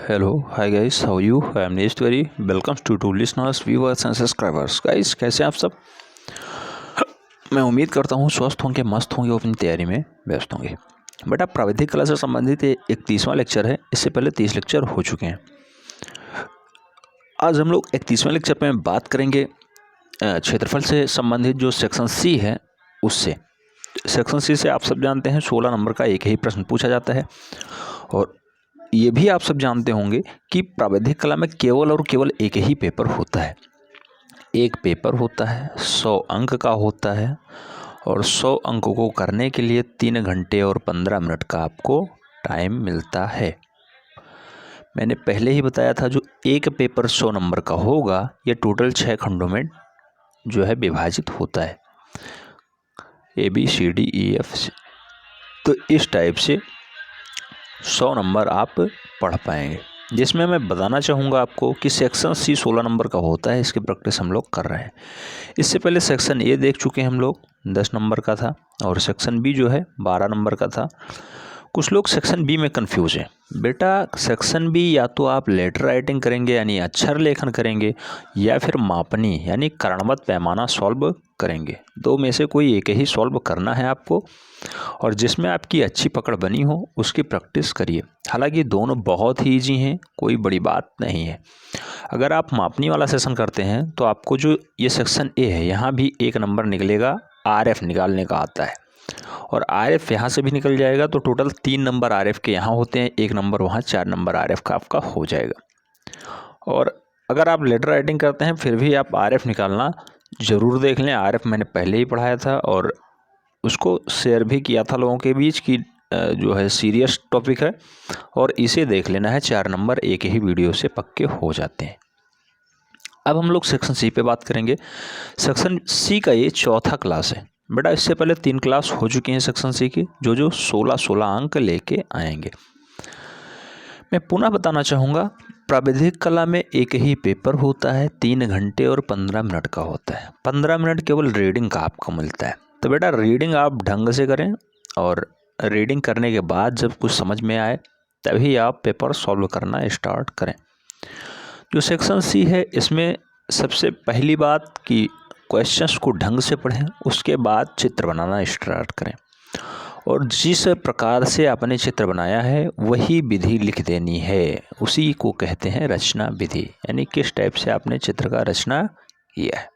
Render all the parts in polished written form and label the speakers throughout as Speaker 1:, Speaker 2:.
Speaker 1: Hello, hi guys, how are you? I am Nesh Tiwari. Welcome to listeners, viewers and subscribers. Guys, कैसे हैं आप सब? मैं उम्मीद करता हूँ स्वस्थ होंगे, मस्त होंगे और अपनी तैयारी में व्यस्त होंगे। बट आप प्राविधिक कला से संबंधित 31वां लेक्चर है। इससे पहले 30 लेक्चर हो चुके हैं। आज हम लोग 31वें लेक्चर में बात करेंगे क्षेत्रफल से संबंधित जो सेक्शन सी है उससे। सेक्शन सी से आप सब जानते हैं 16 नंबर का एक ही प्रश्न पूछा जाता है। और ये भी आप सब जानते होंगे कि प्राविधिक कला में केवल और केवल एक ही पेपर होता है। एक पेपर होता है, 100 अंक का होता है और 100 अंकों को करने के लिए 3 घंटे और 15 मिनट का आपको टाइम मिलता है। मैंने पहले ही बताया था जो एक पेपर 100 नंबर का होगा ये टोटल 6 खंडों में जो है विभाजित होता है, ABCDEF। तो इस टाइप से 100 नंबर आप पढ़ पाएंगे, जिसमें मैं बताना चाहूँगा आपको कि सेक्शन सी 16 नंबर का होता है। इसकी प्रैक्टिस हम लोग कर रहे हैं। इससे पहले सेक्शन ए देख चुके हैं हम लोग, 10 नंबर का था और सेक्शन बी जो है 12 नंबर का था। कुछ लोग सेक्शन बी में कंफ्यूज हैं। बेटा सेक्शन बी या तो आप लेटर राइटिंग करेंगे यानी अक्षर लेखन करेंगे, या फिर मापनी यानी करणबद्ध पैमाना सॉल्व करेंगे। दो में से कोई एक ही सॉल्व करना है आपको, और जिसमें आपकी अच्छी पकड़ बनी हो उसकी प्रैक्टिस करिए। हालांकि दोनों बहुत ही ईजी हैं, कोई बड़ी बात नहीं है। अगर आप मापनी वाला सेशन करते हैं तो आपको जो ये सेक्शन ए है यहाँ भी 1 नंबर निकलेगा, RF निकालने का आता है, और RF यहाँ से भी निकल जाएगा। तो टोटल 3 नंबर RF के यहाँ होते हैं, 1 नंबर वहाँ, 4 नंबर RF का आपका हो जाएगा। और अगर आप लेटर राइटिंग करते हैं फिर भी आप RF निकालना ज़रूर देख लें। RF मैंने पहले ही पढ़ाया था और उसको शेयर भी किया था लोगों के बीच की जो है सीरियस टॉपिक है, और इसे देख लेना है। 4 नंबर एक ही वीडियो से पक्के हो जाते हैं। अब हम लोग सेक्शन सी पे बात करेंगे। सेक्शन सी का ये चौथा क्लास है। बेटा इससे पहले 3 क्लास हो चुकी हैं सेक्शन सी की, जो 16 अंक लेके आएंगे। मैं पुनः बताना चाहूँगा, प्राविधिक कला में एक ही पेपर होता है, 3 घंटे और 15 मिनट का होता है। 15 मिनट केवल रीडिंग का आपको मिलता है। तो बेटा रीडिंग आप ढंग से करें, और रीडिंग करने के बाद जब कुछ समझ में आए तभी आप पेपर सॉल्व करना स्टार्ट करें। जो सेक्शन सी है इसमें सबसे पहली बात कि क्वेश्चंस को ढंग से पढ़ें, उसके बाद चित्र बनाना स्टार्ट करें, और जिस प्रकार से आपने चित्र बनाया है वही विधि लिख देनी है। उसी को कहते हैं रचना विधि, यानी किस टाइप से आपने चित्र का रचना किया है।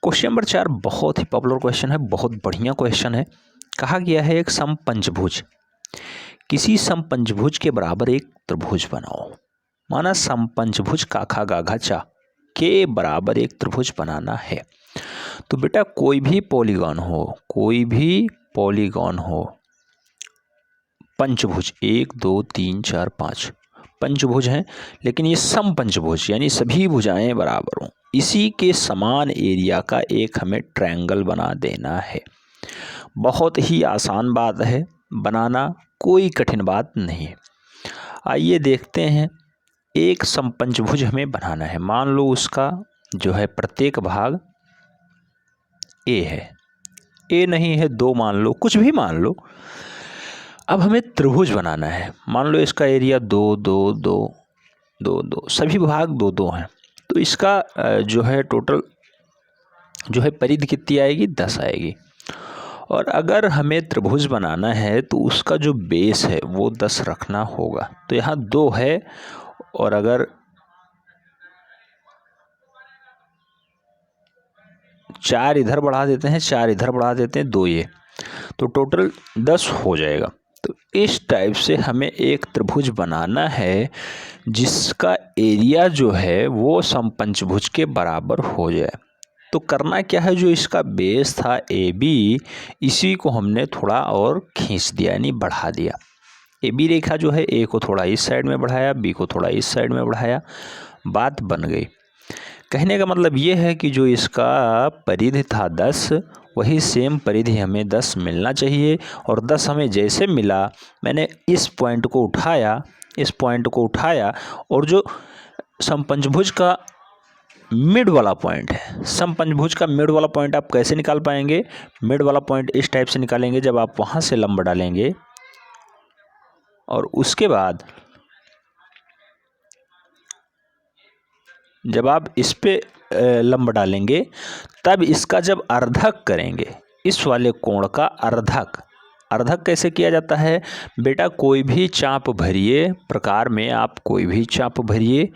Speaker 1: क्वेश्चन नंबर 4 बहुत ही पॉपुलर क्वेश्चन है, बहुत बढ़िया क्वेश्चन है। कहा गया है एक समपंचभुज, किसी समपंचभुज के बराबर एक त्रिभुज बनाओ। माना समपंचभुज काखा गाघा चा के बराबर एक त्रिभुज बनाना है। तो बेटा कोई भी पॉलीगॉन हो, पंचभुज 1 2 3 4 5 पंचभुज हैं, लेकिन ये समपंचभुज यानी सभी भुजाएं बराबर हों, इसी के समान एरिया का एक हमें ट्रायंगल बना देना है। बहुत ही आसान बात है बनाना, कोई कठिन बात नहीं है। आइए देखते हैं। एक समपंचभुज हमें बनाना है। मान लो उसका जो है प्रत्येक भाग ए है, ए नहीं है 2 मान लो, कुछ भी मान लो। अब हमें त्रिभुज बनाना है। मान लो इसका एरिया 2 2 2 2 2, सभी भाग 2 2 हैं। तो इसका जो है टोटल जो है परिधि कितनी आएगी, 10 आएगी। और अगर हमें त्रिभुज बनाना है तो उसका जो बेस है वो 10 रखना होगा। तो यहाँ 2 है, और अगर 4 इधर बढ़ा देते हैं, 4 इधर बढ़ा देते हैं, 2 ये, तो टोटल 10 हो जाएगा। तो इस टाइप से हमें एक त्रिभुज बनाना है जिसका एरिया जो है वो समपंचभुज के बराबर हो जाए। तो करना क्या है, जो इसका बेस था AB, इसी को हमने थोड़ा और खींच दिया यानी बढ़ा दिया। AB रेखा जो है A को थोड़ा इस साइड में बढ़ाया, B को थोड़ा इस साइड में बढ़ाया, बात बन गई। कहने का मतलब ये है कि जो इसका परिधि था 10, वही सेम परिधि हमें 10 मिलना चाहिए। और 10 हमें जैसे मिला, मैंने इस पॉइंट को उठाया, और जो समपंचभुज का मिड वाला पॉइंट है, समपंचभुज का मिड वाला पॉइंट आप कैसे निकाल पाएंगे, मिड वाला पॉइंट इस टाइप से निकालेंगे। जब आप वहाँ से लंब डालेंगे और उसके बाद जब आप इस पे लंब डालेंगे तब इसका जब अर्धक करेंगे, इस वाले कोण का अर्धक, अर्धक कैसे किया जाता है बेटा, कोई भी चाप भरिए प्रकार में आप कोई भी चाप भरिए,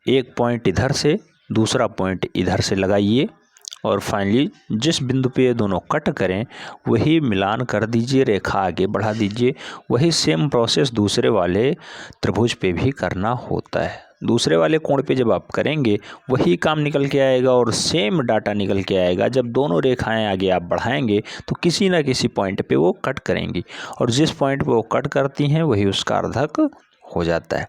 Speaker 1: एक पॉइंट इधर से दूसरा पॉइंट इधर से लगाइए और फाइनली जिस बिंदु पे ये दोनों कट करें वही मिलान कर दीजिए, रेखा आगे बढ़ा दीजिए। वही सेम प्रोसेस दूसरे वाले त्रिभुज पे भी करना होता है। दूसरे वाले कोण पे जब आप करेंगे वही काम निकल के आएगा और सेम डाटा निकल के आएगा। जब दोनों रेखाएं आगे आप बढ़ाएंगे तो किसी ना किसी पॉइंट पे वो कट करेंगी और जिस पॉइंट पे वो कट करती हैं वही उसका अर्धक हो जाता है।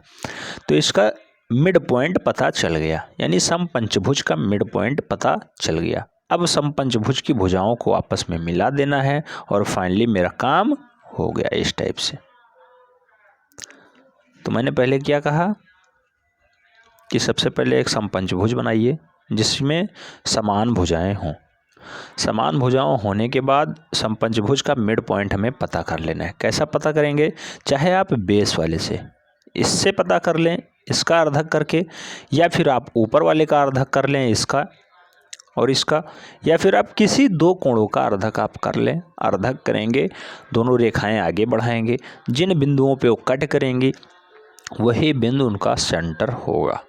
Speaker 1: तो इसका मिड पॉइंट पता चल गया, यानी समपंचभुज का मिड पॉइंट पता चल गया। अब समपंचभुज की भुजाओं को आपस में मिला देना है और फाइनली मेरा काम हो गया इस टाइप से। तो मैंने पहले क्या कहा कि सबसे पहले एक समपंचभुज बनाइए जिसमें समान भुजाएं हों। समान भुजाओं होने के बाद समपंचभुज का मिड पॉइंट हमें पता कर लेना है। कैसा पता करेंगे, चाहे आप बेस वाले से इससे पता कर लें इसका अर्धक करके, या फिर आप ऊपर वाले का अर्धक कर लें इसका और इसका, या फिर आप किसी दो कोणों का अर्धक आप कर लें। अर्धक करेंगे, दोनों रेखाएं आगे बढ़ाएंगे, जिन बिंदुओं पे वो कट करेंगी वही बिंदु उनका सेंटर होगा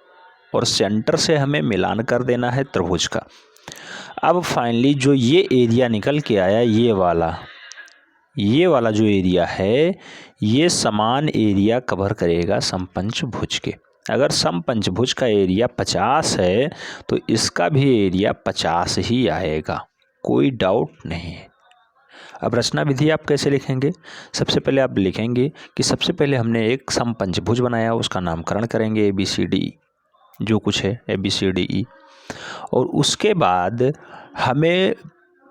Speaker 1: और सेंटर से हमें मिलान कर देना है त्रिभुज का। अब फाइनली जो ये एरिया निकल के आया, ये वाला जो एरिया है ये समान एरिया कवर करेगा समपंचभुज के। अगर समपंचभुज का एरिया 50 है तो इसका भी एरिया 50 ही आएगा, कोई डाउट नहीं है। अब रचना विधि आप कैसे लिखेंगे, सबसे पहले आप लिखेंगे कि सबसे पहले हमने एक समपंचभुज बनाया, उसका नामकरण करेंगे ABCD, जो कुछ है ABCDE, और उसके बाद हमें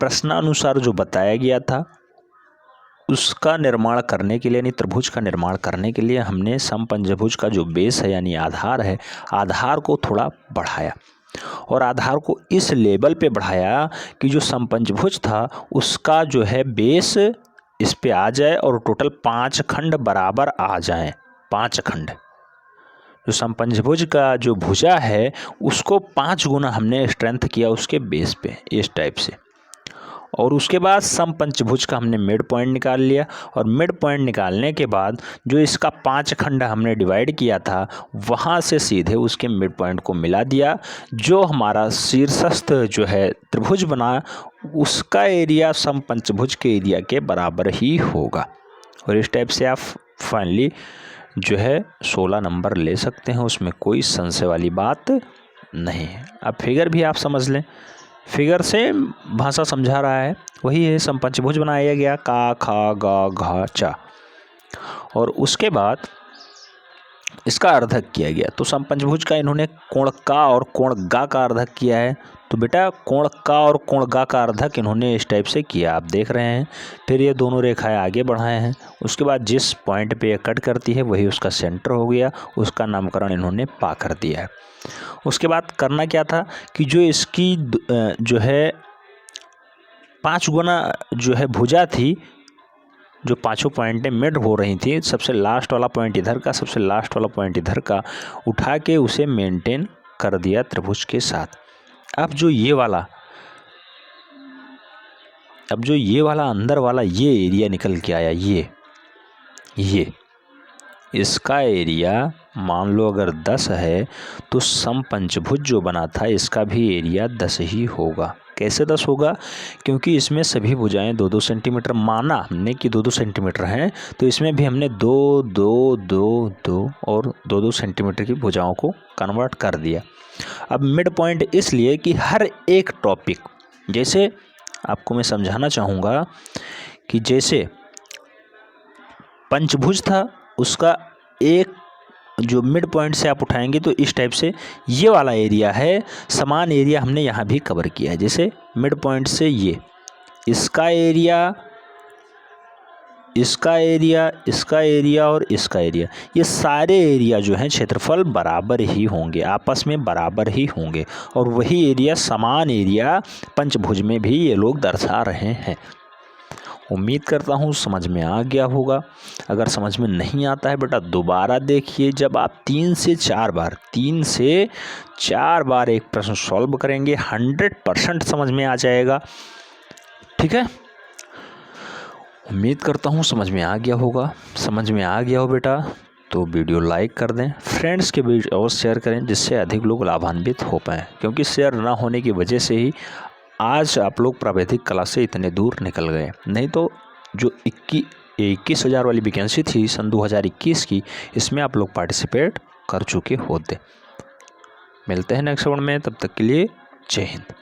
Speaker 1: प्रश्नानुसार जो बताया गया था उसका निर्माण करने के लिए, यानी त्रिभुज का निर्माण करने के लिए हमने समपंचभुज का जो बेस है यानी आधार है, आधार को थोड़ा बढ़ाया और आधार को इस लेवल पे बढ़ाया कि जो समपंचभुज था उसका जो है बेस इस पे आ जाए और टोटल 5 खंड बराबर आ जाएं। 5 खंड जो समपंचभुज का जो भुजा है उसको 5 गुना हमने स्ट्रेंथ किया उसके बेस पे, इस टाइप से। और उसके बाद समपंचभुज का हमने मिड पॉइंट निकाल लिया और मिड पॉइंट निकालने के बाद जो इसका 5 खंड हमने डिवाइड किया था वहाँ से सीधे उसके मिड पॉइंट को मिला दिया। जो हमारा शीर्षस्थ जो है त्रिभुज बना उसका एरिया समपंचभुज के एरिया के बराबर ही होगा और इस टाइप से आप फाइनली जो है 16 नंबर ले सकते हैं, उसमें कोई संशय वाली बात नहीं है। अब फिगर भी आप समझ लें, फिगर से भाषा समझा रहा है, वही है समपंचभुज बनाया गया का खा गा घा चा और उसके बाद इसका अर्धक किया गया। तो समपंचभुज का इन्होंने कोण का और कोण गा का अर्धक किया है। तो बेटा कोण का और कोण गा का अर्धक इन्होंने इस टाइप से किया, आप देख रहे हैं। फिर ये दोनों रेखाएं आगे बढ़ाए हैं, उसके बाद जिस पॉइंट पे ये कट करती है वही उसका सेंटर हो गया, उसका नामकरण इन्होंने पा कर दिया है। उसके बाद करना क्या था कि जो इसकी जो है 5 गुना जो है भुजा थी, जो 5 पॉइंटें मिड हो रही थी, सबसे लास्ट वाला पॉइंट इधर का, सबसे लास्ट वाला पॉइंट इधर का, उठा के उसे मेंटेन कर दिया त्रिभुज के साथ। अब जो ये वाला अंदर वाला ये एरिया निकल के आया, ये इसका एरिया मान लो अगर 10 है तो समपंचभुज जो बना था इसका भी एरिया 10 ही होगा। कैसे 10 होगा, क्योंकि इसमें सभी भुजाएं 2-2 सेंटीमीटर माना हमने कि 2-2 सेंटीमीटर हैं, तो इसमें भी हमने 2-2-2-2 और 2-2 सेंटीमीटर की भुजाओं को कन्वर्ट कर दिया। अब मिड पॉइंट इसलिए कि हर एक टॉपिक, जैसे आपको मैं समझाना चाहूँगा कि जैसे पंचभुज था उसका एक जो मिड पॉइंट से आप उठाएंगे तो इस टाइप से ये वाला एरिया है, समान एरिया हमने यहाँ भी कवर किया है। जैसे मिड पॉइंट से ये इसका एरिया, इसका एरिया, इसका एरिया और इसका एरिया, ये सारे एरिया जो हैं क्षेत्रफल बराबर ही होंगे, आपस में बराबर ही होंगे और वही एरिया समान एरिया पंचभुज में भी ये लोग दर्शा रहे हैं। उम्मीद करता हूँ समझ में आ गया होगा। अगर समझ में नहीं आता है बेटा दोबारा देखिए, जब आप 3 से 4 बार एक प्रश्न सॉल्व करेंगे 100% समझ में आ जाएगा। ठीक है, उम्मीद करता हूँ समझ में आ गया होगा। समझ में आ गया हो बेटा तो वीडियो लाइक कर दें, फ्रेंड्स के बीच और शेयर करें जिससे अधिक लोग लाभान्वित हो पाएँ, क्योंकि शेयर ना होने की वजह से ही आज आप लोग प्रावैधिक कला से इतने दूर निकल गए। नहीं तो जो 21,000 वाली वैकेंसी थी सन 2021 की, इसमें आप लोग पार्टिसिपेट कर चुके होते। मिलते हैं नेक्स्ट वन में, तब तक के लिए जय हिंद।